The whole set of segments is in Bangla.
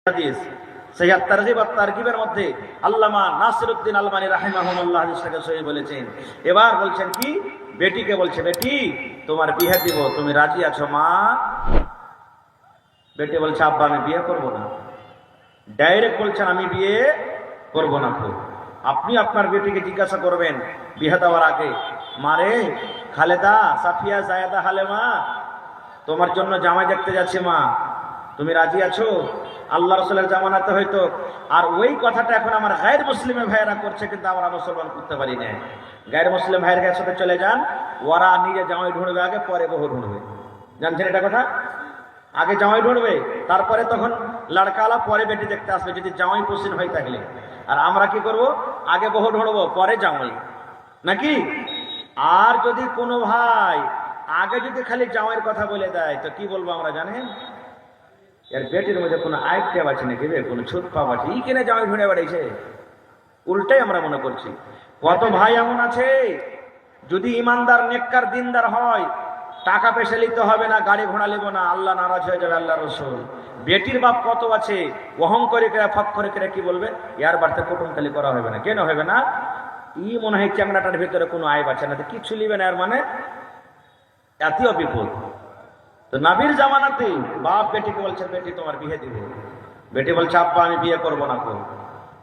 হাদিস সহিহ তারগিব ওয়াত তারগিবের মধ্যে আল্লামা নাসিরউদ্দিন আলবানী রাহিমাহুল্লাহ হাদিসটাকে সহিহ বলেছেন। এবার বলছেন কি, বেটিকে বলছে, বেটি তোমার বিয়ে দিব, তুমি রাজি আছো মা? বেটি বলছে, আব্বা আমি বিয়ে করব না। ডাইরেক্ট বলছেন, আমি বিয়ে করব না। তো আপনি আপনার বেটিকে জিজ্ঞাসা করবেন বিয়ে দেওয়ার আগে, মারে খালেদা, সাফিয়া, জায়েদা, হালেমা তোমার জন্য জামাই দেখতে যাচ্ছে মা, তুমি রাজি আছো? আল্লাহ রাসূলের জামানাতে হয়তো, আর ওই কথাটা এখন আমার গায়ের মুসলিমে ভাইয়েরা করছে, কিন্তু আমরা মুসলমান করতে পারি না। গায়ের মুসলিম ভাইয়ের কাছে চলে যান, ওরা নিজে জামাই ঢুঁড়বে আগে, পরে বহু ঢুঁড়বে। জানছেন এটা কথা? আগে জামাই ঢুঁড়বে, তারপরে তখন লড়কালা, পরে বেটি দেখতে আসবে, যদি জামাই পছন্দ হয় তাহলে। আর আমরা কি করব? আগে বহু ঢুঁড়বো, পরে জামাই, নাকি? আর যদি কোনো ভাই আগে যদি খালি জামাইয়ের কথা বলে দেয়, তো কি বলবো আমরা জানেন? এর বেটির মধ্যে কোনো আয়ত্তে আছে নাকি, কোনো ছুট পাপ আছে, ই কেনে জামাই ঢুঁড়ে বেড়াইছে। উল্টাই আমরা মনে করছি। কত ভাই এমন আছে, যদি ইমানদার, নেককার, দিনদার হয়, টাকা পয়সা নিতে হবে না, গাড়ি ঘোড়া নেব না, আল্লাহ নারাজ হয়ে যাবে, আল্লাহ রসুল। বেটির বাপ কত আছে, অহংকারী করে, ফক্করি করে কি বলবে, ইয়ার বাড়িতে কুটুমতালি করা হবে না। কেন হবে না? ই মনে হয় চ্যাংড়াটার ভিতরে কোনো আইব আছে না, কিছু নিবে না, এর মানে এতই বিপদ। তো নবীর জামানাতে বাপ বেটিকে বলছে, বেটি তোমার বিয়ে দিব। বেটি বলছে, আব্বা আমি বিয়ে করব না। তো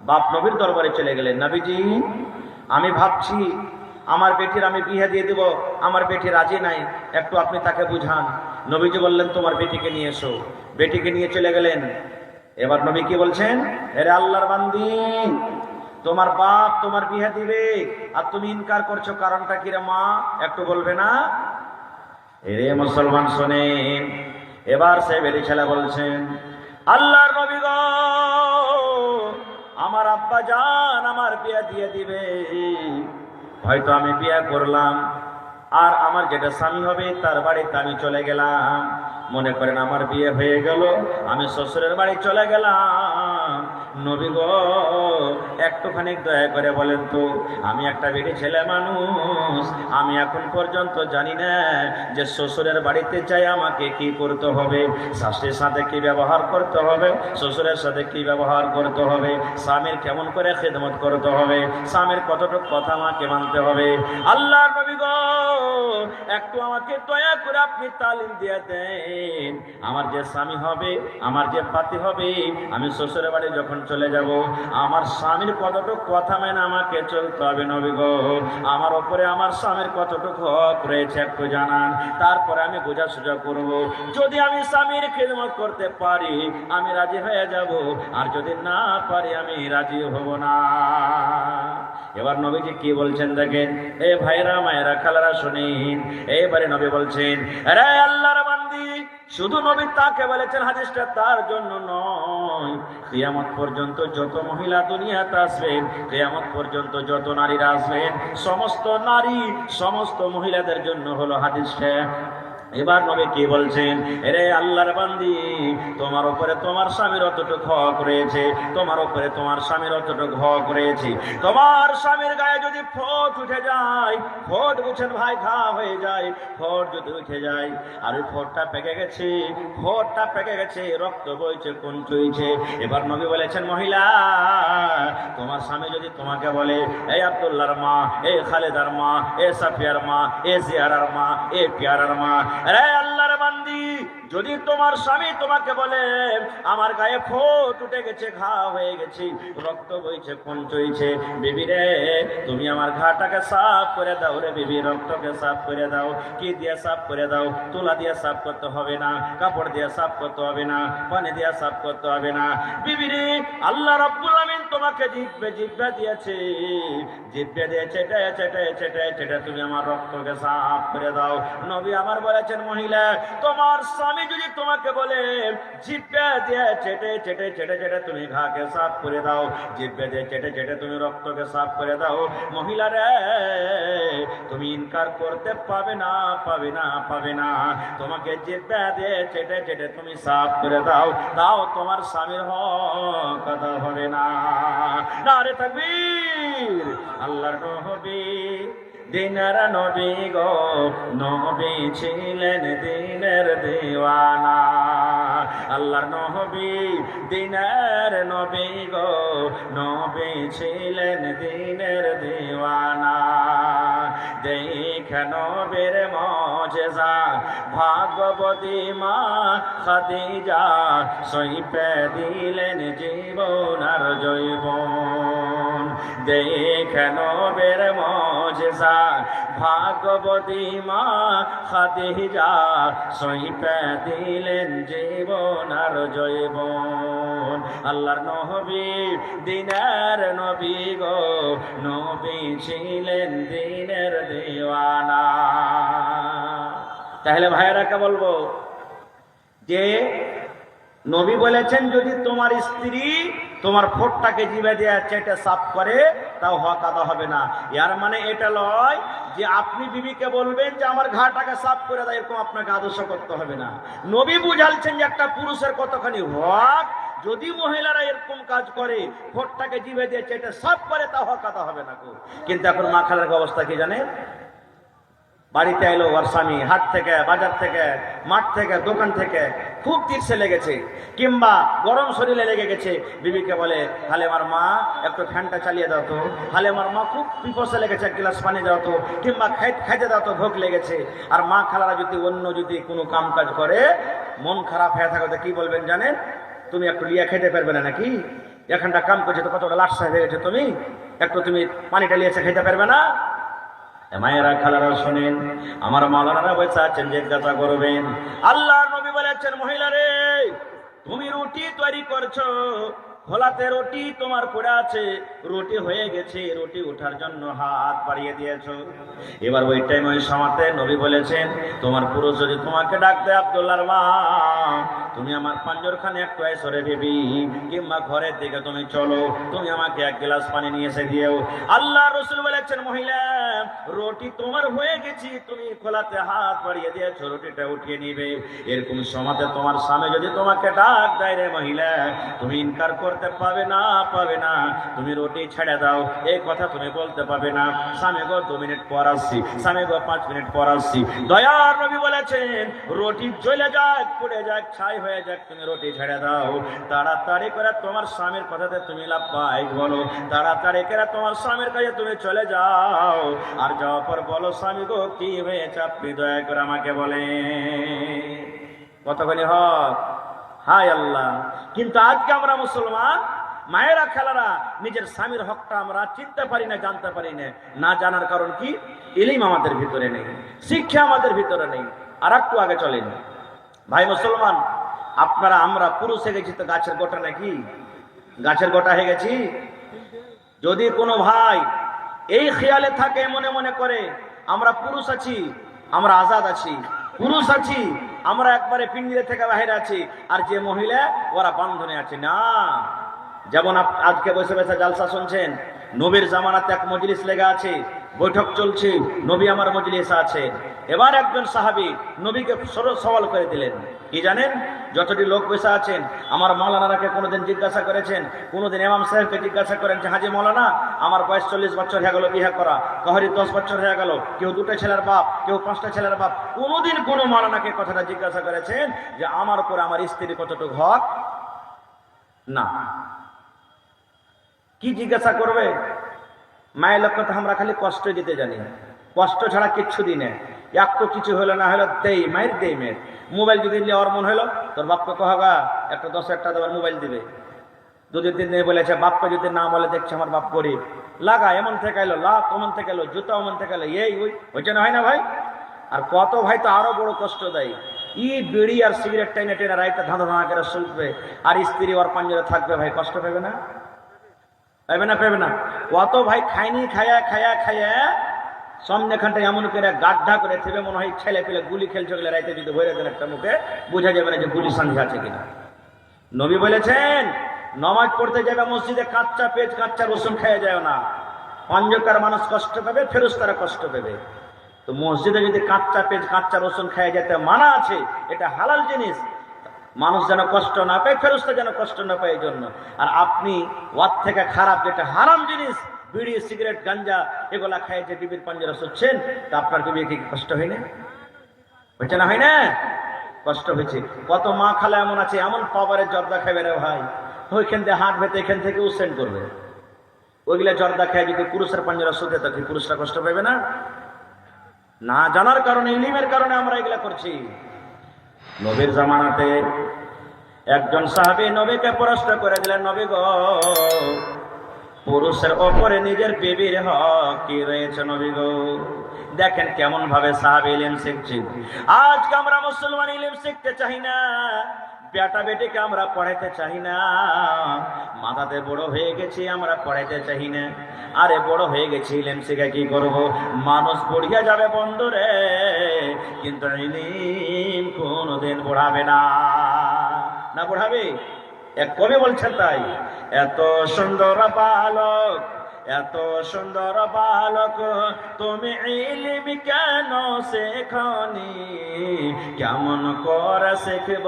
বাপ নবীর দরবারে চলে গেলেন, নবীজি আমি ভাবছি আমার বেটির আমি বিয়ে দিয়ে দেব, আমার বেটি রাজি নাই, একটু আপনি তাকে বুঝান। নবীজি বললেন, তোমার বেটিকে নিয়ে এসো। বেটিকে নিয়ে চলে গেলেন। এবার নবী কি বলছেন, এরে আল্লাহর বান্দি, তোমার বাপ তোমার বিয়ে দিবে আর তুমি ইনকার করছো, কারণটা কি রে মা, একটু বলবে না? এরে মুসলমান শোনেন, এবার সে বেটি ছেলে বলছেন, আল্লাহর নবী গো, আমার আব্বা জান আমার বিয়ে দিয়ে দিবে, হয়তো আমি বিয়ে করলাম, আর আমার যেটা স্বামী হবে তার বাড়িতে আমি চলে গেলাম, মনে করেন আমার বিয়ে হয়ে গেল, আমি শ্বশুরের বাড়ি চলে গেলাম। নবী গো একটুখানি দয়া করে বলেন তো, আমি একটা বেটি ছেলে মানুষ, আমি এখন পর্যন্ত জানি না যে শ্বশুরের বাড়িতে যাই আমাকে কি করতে হবে, শাশুড়ির সাথে কি ব্যবহার করতে হবে, শ্বশুরের সাথে কি ব্যবহার করতে হবে, স্বামীর কেমন করে খেদমত করতে হবে, স্বামীর কতটুকু কথা আমাকে মানতে হবে। আল্লাহ নবী গো একটু আমাকে দয়া করে আপনি তালিম দিয়ে দেন, আমার যে স্বামী হবে, আমার যে পাতি হবে, আমি শ্বশুরের বাড়ি যখন চলে যাব, আমার স্বামীর কতটুকু কথা মেনে আমাকে চলতে হবে। নবী গো আমার উপরে আমার স্বামীর কতটুকু হক রয়েছে একটু জানান, তারপরে আমি বোঝাসুঝা করব। যদি আমি স্বামীর খেদমত করতে পারি আমি রাজি হয়ে যাব, আর যদি না পারি আমি রাজি হব না। এবার নবীজি কি বলছেন দেখেন, এ ভাইরা মায়েরা খালারা শুনেন। এবারে নবী বলছেন, আরে আল্লাহর বান্দি, শুধু নবী তাকে বলেছেন, হাদিসটা তার জন্য নয়, কিয়ামত পর্যন্ত যত মহিলা দুনিয়াতে আসবেন, কিয়ামত পর্যন্ত যত নারীরা আসবেন, সমস্ত নারী সমস্ত মহিলাদের জন্য হলো হাদিসটা। এবার নবী কি বলছেন, এরে আল্লাহর বান্দি, তোমার উপরে তোমার স্বামীর অতটুকু হক রয়েছে, তোমার উপরে তোমার স্বামীর অতটুকু হক রয়েছে। তোমার স্বামীর গায়ে যদি ফোট উঠে যায়, ফোট বুঝছেন ভাই, ঘা হয়ে যায়, ফোট যদি উঠে যায়, আর ওই ফোটটা পেকে গেছে, ফোটটা পেকে গেছে, রক্ত বইছে, কোন চুইছে। এবার নবী বলেছেন, মহিলা তোমার স্বামী যদি তোমাকে বলে, এই আব্দুল্লাহর মা, এই খালেদার মা, এ সাফিয়ার মা, এ জিয়ারার মা, এ পিয়ারার মা, আরে আল্লাহর বান্দি, যদি তোমার স্বামী তোমাকে বলে আমার গায়ে ফোট উঠে গেছে, ঘা হয়ে গেছে, রক্ত বইছে, খুন চইছে, বিবি রে তুমি আমার ঘাটাকে সাফ করে দাও রে বিবি, রক্তকে সাফ করে দাও। কি দিয়ে সাফ করে দাও? তুলা দিয়ে সাফ করতে হবে না, কাপড় দিয়ে সাফ করতে হবে না, পানি দিয়ে সাফ করতে হবে না। বিবি রে আল্লাহ রাব্বুল আমিন তোমাকে জিহ্বা দিয়েছে, জিহ্বা দিয়ে চেটায় চেটায় চেটায় চেটায় তুমি আমার রক্তকে সাফ করে দাও। নবী আমার বলেছেন, মহিলা তোমার স্বামী যদি তোমাকে বলে জিহ্বা দিয়ে চেটে চেটে চেটে চেটে তুমি ঘাকে সাফ করে দাও, জিহ্বা দিয়ে চেটে চেটে তুমি রক্তকে সাফ করে দাও, মহিলা রে তুমি ইনকার করতে পাবে না, পাবে না, পাবে না। তোমাকে জিহ্বা দিয়ে চেটে চেটে তুমি সাফ করে দাও, দাও তোমার স্বামীর হক কথা হবে না। নারে তাকবীর। আল্লাহর নবী দিনের নবী গো, নবী ছিলেন দিনের দিওয়ানা। আল্লাহর নবী দিনের নবী গো, নবী ছিলেন দিনের দিওয়ানা। দেখে নবীর মুজিজা ভাগবতী মা খাদিজা, সইপে দিলেন জীবন আর জৈবন। দেখে নবীর মুজিজা ভাগবতী মা খাদিজা, সইপে দিলেন জীবন আর জৈবন। আল্লাহর নবী দিনের নবী গো, নবী ছিলেন দিনের দিওয়ানা। তাহলে ভাইয়েরাকে বলবো যে নবী বলেছেন যদি তোমার স্ত্রী তোমার ফোঁটটাকে জিভে দিয়ে চেটে সাফ করে তাও হক আদা হবে না। এর মানে এটা নয় যে আপনি বিবিকে বলবেন যে আমার ঘাটাকে সাফ করে দেয়, এরকম আপনাকে আদর্শ করতে হবে না। নবী বুঝালছেন যে একটা পুরুষের কতখানি হক, যদি মহিলারা এরকম কাজ করে ফোঁটটাকে জিভে দিয়ে চেটে সাফ করে তাও হক আদা হবে না। কিন্তু এখন মা খালার অবস্থা কি জানেন? বাড়িতে এলো ওর স্বামী হাট থেকে, বাজার থেকে, মাঠ থেকে, দোকান থেকে খুব তীর্ষে লেগেছে কিংবা গরম শরীরে লেগে গেছে, বিবিকে বলে হালেমার মা একটু ফ্যানটা চালিয়ে দাও তো, হালেমার মা খুব পিপাসা লেগেছে এক গ্লাস পানি দাও তো, কিংবা খাইতে দাও তো ভোগ লেগেছে। আর মা খালারা যদি অন্য যদি কোনো কাম কাজ করে মন খারাপ হয়ে থাকে তো কি বলবেন জানেন? তুমি একটু লিয়া খেতে পারবে না নাকি? এখানটা কাম করছে তো কতটা লাটসা হয়ে গেছে, তুমি পানিটা লিয়েছে খেতে পারবে না? মায়েরা খালারা শোনেন, আমার মাওলানারা বসে আছেন, জিজ্ঞাসা করবেন। আল্লাহর নবী বলেছেন মহিলারে তুমি রুটি তৈরি করছো, খোলাতে রুটি তোমার পড়ে আছে, রুটি হয়ে গেছে, রুটি ওঠার জন্য হাত বাড়িয়ে দিয়েছো। এবার ওই টাইম ওই সময়তে নবী বলেছেন তোমার পুরুষ যদি তোমাকে ডাকতে আব্দুল্লাহর মা, তুমি আমার পাঞ্জরখানে একটু সরে বেবি, কিংবা ঘরের দিকে তুমি চলো, তুমি আমাকে এক গ্লাস পানি নিয়ে এসে দিও। আল্লাহ রাসূল বলেছেন মহিলা রুটি তোমার হয়ে গেছি, তুমি খোলাতে হাত বাড়িয়ে দিয়েছো, রুটিটা উঠিয়ে নিবে। এরকম সময়তে তোমার স্বামী যদি তোমাকে ডাক দেয় রে মহিলা, তুমি ইনকার করতে পাবে না, তুমি রুটি ছেড়ে দাও, এই কথা তুমি বলতে পাবে না। স্বামী গো 2 মিনিট পর আসছি, স্বামী গো 5 মিনিট পর আসছি। দয়ার নবী বলেছেন রুটি জ্বলে যাক, পুড়ে যাক, ছাই হয়ে যাক, তুমি রুটি ছেড়ে দাও। তাড়াতাড়ি করে তোমার স্বামীর কথাতে তুমি লাব্বাইক বলো, তাড়াতাড়ি করে তোমার স্বামীর কাছে তুমি চলে যাও। আর যাওয়ার পর বলো স্বামী গো কি হয়েছে আপনি দয়া করে আমাকে বলে। কতখানি হক? হায় আল্লাহ! কিন্তু আজকে আমরা মুসলমান মায়েরা খালারা নিজের স্বামীর হকটা আমরা চিনতে পারি না, জানতে পারি না। না জানার কারণ কি? ইলম আমাদের ভিতরে নেই, শিক্ষা আমাদের ভিতরে নেই। আর একটু আগে চলেন ভাই মুসলমান, আমরা পুরুষ হয়ে গেছি তো গাছের গোটা নাকি? গাছের গোটা হয়ে গেছি? যদি কোনো ভাই এই খেয়ালে থাকে, মনে মনে করে আমরা পুরুষ আছি, আমরা আজাদ আছি, পুরুষ আছি, আমরা একবারে পিঞ্জিরে থেকে বাইরে আছি, আর যে মহিলা ওরা বন্ধনে আছে না। যেমন আজকে বসে বসে জালসা শুনছেন, নবীর জামানাতে এক মজলিস লেগে আছে, বৈঠক চলছে, নবী আমার মজলিসে আছে। এবার একজন সাহাবী নবীকে সওয়াল করে দিলেন, কি জানেন? যতটি লোক বসে আছেন আমার মাওলানারাকে কোনোদিন জিজ্ঞাসা করেছেন, কোনোদিন ইমাম সাহেবকে জিজ্ঞাসা করেন যে হাজি মাওলানা আমার বয়স 40 বছর হয়ে গেল বিয়ে করা, কাহরি 10 বছর হয়ে গেল, কেউ 2টা ছেলের বাপ, কেউ 5টা ছেলের বাপ। কোনোদিন কোনো মাওলানাকে কথাটা জিজ্ঞাসা করেছেন যে আমার উপরে আমার স্ত্রীর কতটুকু হক? না। কি জিজ্ঞাসা করবে? মায়ের লোক কথা আমরা খালি কষ্ট দিতে জানি, কষ্ট ছাড়া কিচ্ছু দিই না। একটু কিছু হলো না হলো দেই মায়ের, দেই মেয়ের। মোবাইল যদি নেওয়ার মন হলো তোর বাপকে কহগা একটা 10,000 টাকা দেওয়ার মোবাইল দিবে। দুদিন নেই বলেছে, বাপকে যদি না বলে দেখছে আমার বাপ গরিব, লাগা এমন থেকে এলো, লাভ ওমন থেকে এলো, জুতা ওমন থেকে এলো, এই ওই হয়েছে না, হয় না ভাই? আর কত ভাই তো আরো বড় কষ্ট দেয়, বিড়ি আর সিগারেট টাইনে টেনে রাইতে ধাঁধা ধাঁধা করে শুনবে, আর স্ত্রী ওর পাঞ্জরে থাকবে। ভাই কষ্ট পাবে না? পাবে না? কত ভাই খায়নি, খায়া সামনে খানটা এমন করে গাড্ডা করে থেবে, মনে হয় ছেলে পেলে গুলি খেলছে গেলে রাইতে যদি ভরে দেন একটা মুখে, বোঝা যাবে না যে গুলি সন্ধি আছে কিনা। নবী বলেছেন নামাজ পড়তে যাবে মসজিদে কাঁচা পেঁয়াজ কাঁচা রসুন খেয়ে যায় না, পাঞ্জকার মানুষ কষ্ট পাবে, ফেরেশতারা কষ্ট পাবে। তো মসজিদে যদি কাঁচা পেঁয়াজ কাঁচা রসুন খেয়ে যেতে মানা আছে, এটা হালাল জিনিস, মানুষ যেন কষ্ট না পায়, ফেরেশতা যেন কষ্ট না পায় এই জন্য। আর আপনি ওয়ার থেকে খারাপ যেটা হারাম জিনিস, বিড়ি সিগারেট গাঞ্জা এগুলা খায় যে বিবির পাঞ্জরা শুচ্ছেন, তা আপনার বিবি কি কষ্ট হয় না? হচ্ছে না, হয় না? কষ্ট হয়েছে। কত মা খালা এমন আছে, এমন পাওয়ারের জর্দা খাবে রে ভাই, ওইখান থেকে হাট ভেতে এখান থেকে উসেন করবে। ওইগুলা জর্দা খায় যদি পুরুষের পাঞ্জরা শুতে থাকে, পুরুষরা কষ্ট পাবে না? না জানার কারণে, ইলিমের কারণে আমরা এগুলা করছি। নবীর জামানাতে একজন সাহাবী নবীকে প্রশ্ন করে দিলেন, নবী গো, পুরুষের ওপরে নিজের বিবির হক কি রয়েছে নবী গো? দেখেন কেমন ভাবে সাহাবী ইলম শিখছে। আজকে আমরা মুসলমান ইলম শিখতে চাই না, বেটা বেটিকে আমরা পড়াইতে চাই না। মাথাতে বড় হয়ে গেছি, আমরা পড়াইতে চাই না। আরে বড় হয়ে গেছি, ইলম শিখে কি করব? মানুষ পড়িয়া যাবে বন্ধুরে, কিন্তু ইলম কোনদিন পড়াবে না। না পড়াবে? এক কবি বলছেন তাই, এত সুন্দর বালক, এত সুন্দর বালক, তুমি ইলম কেন শেখনি? কেমন করে শিখব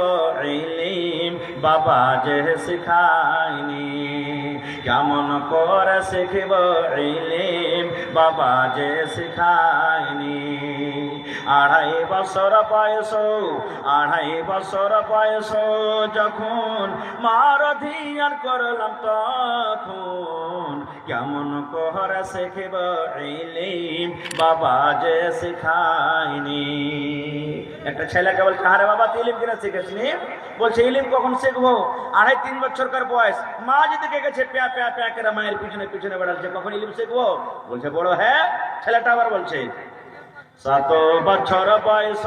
ইলম, বাবা যে শিখায়নি। কেমন করে শিখব ইলম, বাবা যে শিখায়নি। 2.5 বছর বয়স, 2.5 বছর বয়স যখন মার ধিয়ান করলাম, তখন কেমন করে শিখব ইলম, বাবা যে শিখায়নি। একটা ছেলেকে বলছে, আরে বাবা তুই ইলম কিনা শিখেছিস? বলছে ইলম কখন শিখবো? 2.5-3 বছরকার বয়স, মা যেদিকে গেছে প্যা প্যা প্যা করে মায়ের পিছনে পিছনে বেড়াচ্ছে, কখন ইলম শিখবো? বলছে বড় হ্যাঁ। ছেলেটা আবার বলছে 7 বছর বয়স,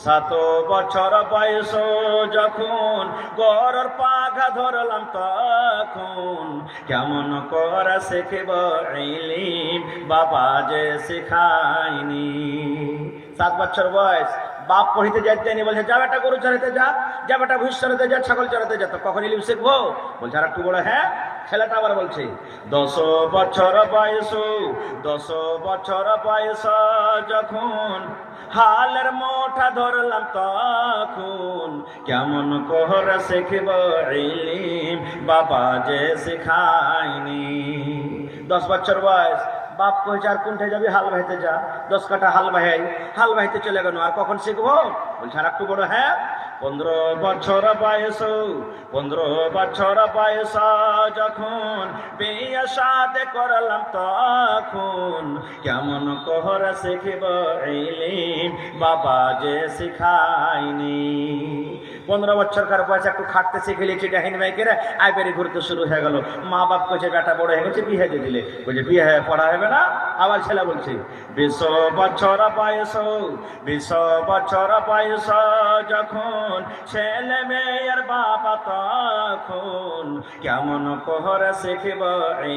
7 বছর বয়স যখন গরর পাঘা ধরলাম, তখন কেমন করে শিখব ইলম, বাবা যে শিখায়নি। 7 বছর বয়স, বাপ পড়িতে যাইতেনি, বলছে যা বেটা গরু চড়াতে যা, যা বেটা ভুষ চড়াতে যা, ছাগল চড়াতে যা। তো কখন ইলম শিখবো? বলছে আর একটু বড় হ্যাঁ। ছেলেটা আবার বলছে 10 বছর বয়স, 10 বছর বয়স যখন হালের মোটা ধরলাম, তখন কেমন করে শিখব ইলম, বাবা যে শিখায়নি। 10 বছর বয়স, বাপ কইছে আর কোনটা যাবি? হাল বাহিতে যা, 10 কাঠা হাল বাহাই, হাল বাহিতে চলে গেল, আর কখন শিখবো? বলছে আর একটু বড় হ্যাঁ। 15 বছর বয়স, 15 বছর বয়স যখন বিয়ে শাদী করলাম, তখন কেমন করে শিখব ইলম, বাবা যে শিখায়নি। 15 বছরকার বয়স একটু খাটতে শিখে লিয়েছি, ডাহিন ভাইকেরা আই বেরি ঘুরতে শুরু হয়ে গেল। মা বাপ কইছে বেটা বড় হয়ে গেছে, বিয়ে দিয়ে দিলে। বলছে বিয়ে হয়ে পড়া হবে না? আবার ছেলে বলছে 20 বছর বয়স, 20 বছর বয়স যখন ছেলে মেয়ের বাবা, তখন কেমন করে শিখব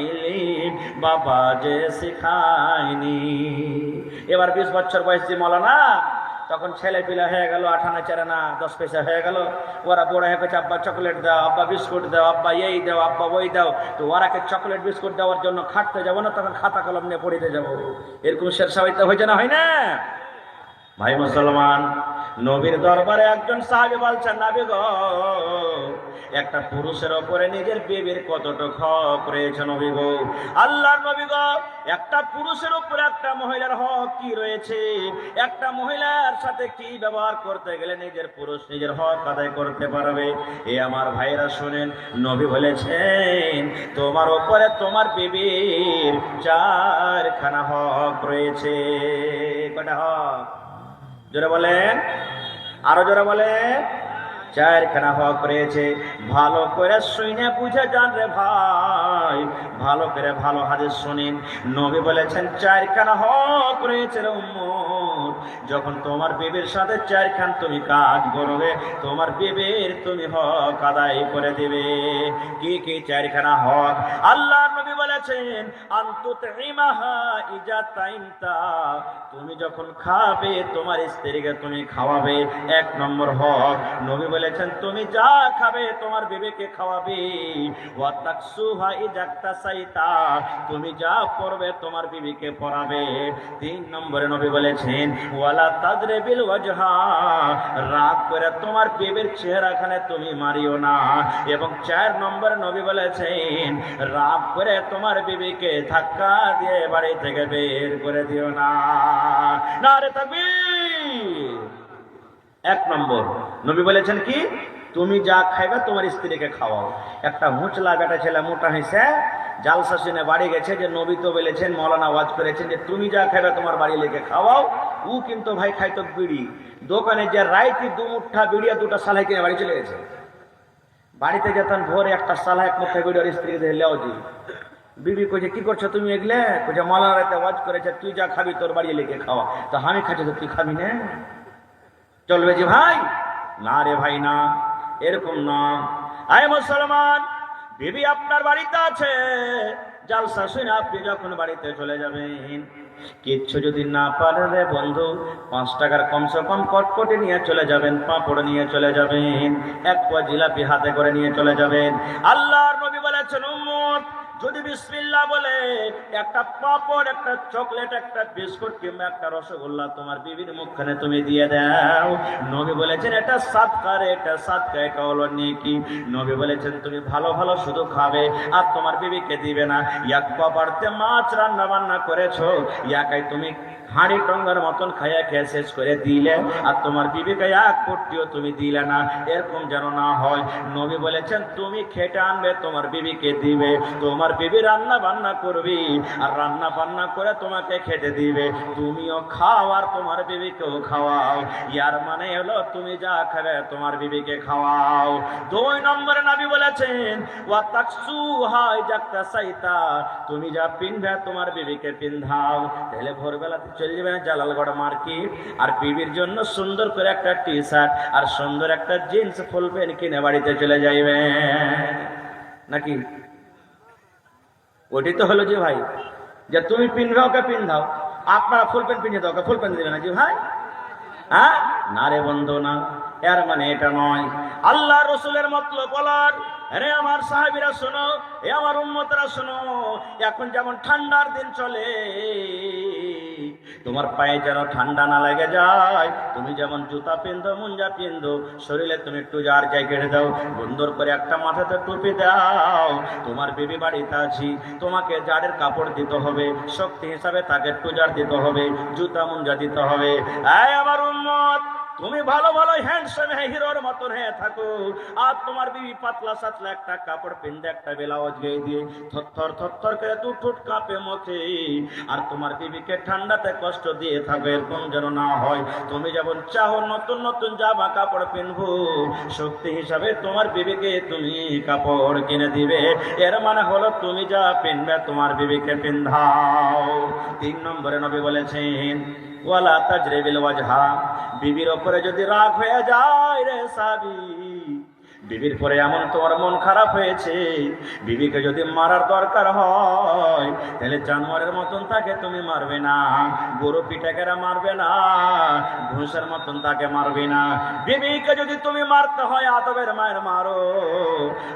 ইলম, বাবা যে শিখায়নি। এবার 20 বছর বয়স যে মৌলানা, তখন ছেলে পিলা হয়ে গেল, 8 আনা 4 আনা 10 পয়সা হয়ে গেল। ওরা বড় হয়ে গেছে, আব্বা চকলেট দাও, আব্বা বিস্কুট দাও, আব্বা এই দাও, আব্বা ওই দাও। তো ওরাকে চকলেট বিস্কুট দেওয়ার জন্য খাটতে যাবো না, তখন খাতা কলম নিয়ে পড়িতে যাবো। এরকম শেরশাবাইতে হয়েছে না, হয় না? ভাই মুসলমান, নবীর দরবারে একজন সাহাবী বলছেন, নবী গো, একটা পুরুষের ওপরে নিজের বিবির কতটুকু হক রয়েছে নবী গো? আল্লাহর নবী গো, একটা পুরুষের উপরে একটা মহিলার হক কি রয়েছে? একটা মহিলার সাথে কি ব্যবহার করতে গেলে নিজের পুরুষ নিজের হক আদায় করতে পারবে? এ আমার ভাইরা শুনেন, নবী বলেছেন তোমার উপরে তোমার বিবির 4খানা হক রয়েছে। কয়টা হক? জোরে বলেন, আরো জোরে বলেন। 4খানা হক রয়েছে। ভালো করে শুনে বুঝে যান রে ভাই, ভালো করে ভালো হাদিস শুনেন। নবী বলেছেন 4খানা হক রয়েছে রে উম্মত। যখন তোমার বিবির সাথে 4খান তুমি কাজ করবে, তোমার বিবির তুমি হক আদায় করে দিবে। কি কি 4খানা হক? আল্লাহ নবী বলেছেন আনতুতইমাহা ইজা তাইমতা, তুমি যখন খাবে তোমার স্ত্রীকে তুমি খাওয়াবে। 1 নম্বর হক। নবী বলেছেন তুমি যা খাবে তোমার বিবিকে খাওয়াবে। ওয়া তাকসুহা ইজা তাসাইতা, তুমি যা পড়বে তোমার বিবিকে পড়াবে। 3 নম্বরে নবী বলেছেন ওয়ালা তাদরিবিল ওয়াজহা, রাগ করে তোমার বিবির চেহারাখানে তুমি মারিও না। এবং 4 নম্বরে নবী বলেছেন রাগ করে তোমার বিবিকে ধাক্কা দিয়ে বাড়ি থেকে বের করে দিও না। নারে তাকবীর। এক নম্বর নবী বলেছেন কি, তুমি যা খাইবে তোমার স্ত্রীকে খাওয়াও। একটা মুচলা বেটা ছেলে মোটা হয়েছে, জালসা শুনে বাড়ি গেছে যে নবী তো বলেছেন, মৌলানা ওয়াজ করেছেন যে তুমি যা খাইবে তোমার বাড়ি লেগে খাওয়াও। ও কিন্তু ভাই খাইতো বিড়ি, দোকানে যে রাইতে 2 মুঠা বিড়ি আর 2টা সালাই কিনে বাড়ি চলে গেছে। বাড়িতে যেতেন ভোরে একটা সালা 1 মুঠা বিড়ি আর স্ত্রীকে লেও দি। বিবি কইছে কি করছো তুমি এগুলো? কইছে মৌলানা রাতে ওয়াজ করেছে তুই যা খাবি তোর বাড়ি লেগে খাওয়া। তো আমি খাচ্ছি তো তুই খাবি না, চলবে যে ভাই? না রে ভাই না, এরকম না। আয় মুসলমান, বিবি আপনার বাড়িতে আছে, জালসা শুনে আপনি যখন বাড়িতে চলে যাবেন, কিচ্ছু যদি না পারেন রে বন্ধু, 5 টাকার কমসে কম কটকটি নিয়ে চলে যাবেন, পাঁপড় নিয়ে চলে যাবেন, 1 পোয়া জিলাপি হাতে করে নিয়ে চলে যাবেন। আল্লাহর নবী বলেছেন, উম্মত যদি বিসমিল্লাহ বলে একটা পাপড়, একটা চকলেট, একটা বিস্কুট কিংবা একটা রসগোল্লা তোমার বিবির মুখখানে তুমি দিয়ে দাও, নবী বলেছেন এটা সাদকা রে, এটা সাদকা, এটা হলো নেকি। নবী বলেছেন তুমি ভালো ভালো শুধু খাবে আর তোমার বিবিকে দিবে না। এক পাপড়তে মাছ রান্না বান্না করেছো, একাই তুমি হাঁড়ি টঙ্গার মতন খাইয়া খেয়ে শেষ করে দিলে আর তোমার বিবিকে 1 পট্টিও তুমি দিলে না, এরকম যেন না হয়। নবী বলেছেন তুমি খেটে আনবে, তোমার বিবিকে দিবে, তোমার বিবি রান্না বান্না করবি আর রান্না বান্না করে তোমাকে খেতে দিবে, তুমিও খাও আর তোমার বিবিকেও খাওয়াও। ইয়ার মানে হলো তুমি যা খাবে তোমার বিবিকে খাওয়াও। 2 নম্বরে নবী বলেছেন ওয়া তাকসু হাই জাকতা সাইতা, তুমি যা পিনবে তোমার বিবিকে পিন্ধাও। তাহলে ভোরবেলা চলে যাবেন জালালগড় মার্কেট আর বিবির জন্য সুন্দর করে একটা টি শার্ট আর সুন্দর একটা জিন্স ফুল প্যান্ট কিনে বাড়িতে চলে যাইবেন নাকি? ওটি তো হলো যে ভাই যে তুমি পিনবে ওকে পিন্ধাও, আপনারা ফুল প্যান্ট পিনে দাও, ওকে ফুল প্যান্ট দেবে না জি ভাই? হ্যাঁ না রে বন্ধু না, এর মানে এটা নয়। আল্লাহ রসুলের মতলব বলার, আরে আমার সাহাবীরা শোনো, এ আমার উম্মতরা শোনো, এখন যেমন ঠান্ডার দিন চলে, তোমার পায়ে যেন ঠান্ডা না লেগে যায়, তুমি যেমন জুতা পিন্ধো, মুঞ্জা পিন্ধো, শরীরে তুমি একটু যার জায়গায় দাও, সুন্দর করে একটা মাথাতে টুপি দাও। তোমার বিবি বাড়িতে আছি, তোমাকে জাড়ের কাপড় দিতে হবে, শক্তি হিসাবে তাকে টুজার দিতে হবে, জুতা মুঞ্জা দিতে হবে। এই আমার উম্মত, তুমি ভালো ভালো হ্যান্ডসাম হিরোর মতন হয়ে থাকো আর তোমার বিবি পাতলা সাতলা একটা কাপড় পিন্ধে একটা ব্লাউজ গায়ে দিয়ে থরথর থরথর করে 2 ঠোঁট কাঁপে মুখে আর তোমার বিবিকে ঠান্ডাতে কষ্ট দিয়ে থাকো, এরকম যেন না হয়। তুমি যেমন চাও নতুন নতুন জামা কাপড় পিনবো, শক্তি হিসাবে তোমার বিবিকে তুমি কাপড় কিনে দিবে, এর মানে হলো তুমি যা পিনবে তোমার বিবিকে পিন্ধাও। 3 নম্বরে নবী বলেছেন ওয়ালা তাজরিবিল ওয়াজহা, বিবির উপরে যদি রাগ হয়ে যায় রে সাবি, বিবির পরে এমন তোমার মন খারাপ হয়েছে, বিবিকে যদি মারার দরকার হয় তাহলে জানোয়ারের মতন তাকে তুমি মারবে না, গরু পিটাকেরা মারবে না, ঘুষের মতন তাকে মারবে না। বিবিকে যদি তুমি মারতে হয় আদবের মায়ের মারো।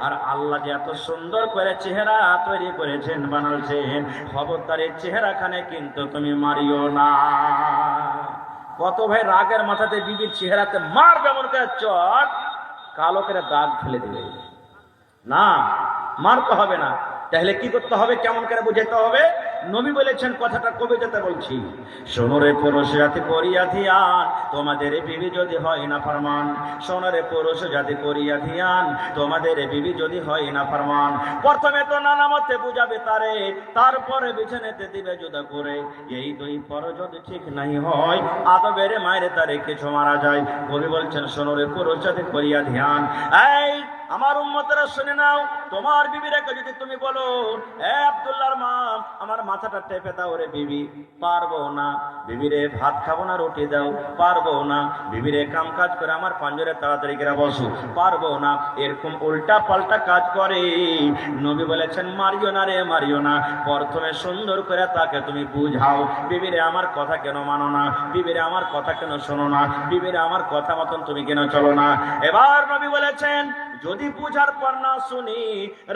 আর আল্লাহ যে এত সুন্দর করে চেহারা তৈরি করেছেন, বানালছেন, খবরদার এই চেহারাখানে কিন্তু তুমি মারিও না। কত ভাই রাগের মাথাতে বিবির চেহারাতে মারবে এমন করে চট কালো করে দাগ ফেলে দিবে, না মারতে হবে না। তাহলে কি করতে হবে, কেমন করে বুঝাইতে হবে? নবী বলেছেন, কথাটা কবিতাতে বলছি, সোনরে পুরুষ জাতি করিয়া ধিয়ান, তোমাদের বিবি যদি হয় না ফরমান, সোনরে পুরুষ জাতি করিয়া ধিয়ান, তোমাদের বিবি যদি হয় না ফরমান। প্রথমে তো নানা মতে বুঝাবে তারে, তারপরে বিছানাতে দিবে জুদা করে, এই 2 পর যদি ঠিক নাই হয় আদবের মায়ের তারে কিছু মারা যায়। কবি বলছেন সোনরে পুরুষ জাতি করিয়া ধিয়ান। এই আমার উম্মতেরা শুনে নাও, তোমার বিবিরাকে যদি তুমি বলো এ আব্দুল্লাহর মা আমার মাথাটা টেপে দাও রে বিবি, পারবো না। বিবিরে ভাত খাবো না রুটি দাও, পারবো না। বিবিরে কাম কাজ করে আমার পাঞ্জরে তাড়াতাড়ি করে বসো, পারবো না। এরকম উল্টা পাল্টা কাজ করে। নবী বলেছেন মারিও না রে, মারিও না। প্রথমে সুন্দর করে তাকে তুমি বুঝাও, বিবিরে আমার কথা কেন মানো না, বিবিরে আমার কথা কেন শোনো না, বিবিরে আমার কথা মতন তুমি কেন চলো না। এবার নবী বলেছেন যদি বুঝার পর না শুনি,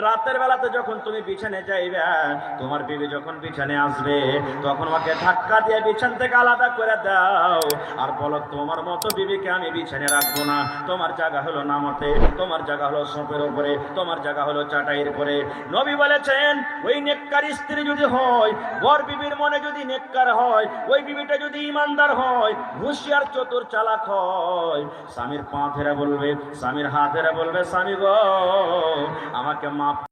রাতের বেলাতে যখন তুমি বিছানে যাইবে, তোমার বিবি যখন বিছানে আসবে, তখন ওকে ধাক্কা দিয়ে বিছান থেকে আলাদা করে দাও, আর বলো তোমার মতো বিবিকে আমি বিছানে রাখবো না। তোমার জায়গা হলো নামাতে, তোমার জায়গা হলো সোপের উপরে, তোমার জায়গা হলো চাটাইয়ের উপরে। নবী বলেছেন, ওই নেককার স্ত্রী যদি হয়, বর বিবির মনে যদি নেককার হয়, ওই বিবিটা যদি ইমানদার হয়, হুঁশিয়ার চতুর চালাক হয়, স্বামীর পা ধরে বলবে, স্বামীর হাত ধরে বলবে, স্বামী গো আমাকে মাফ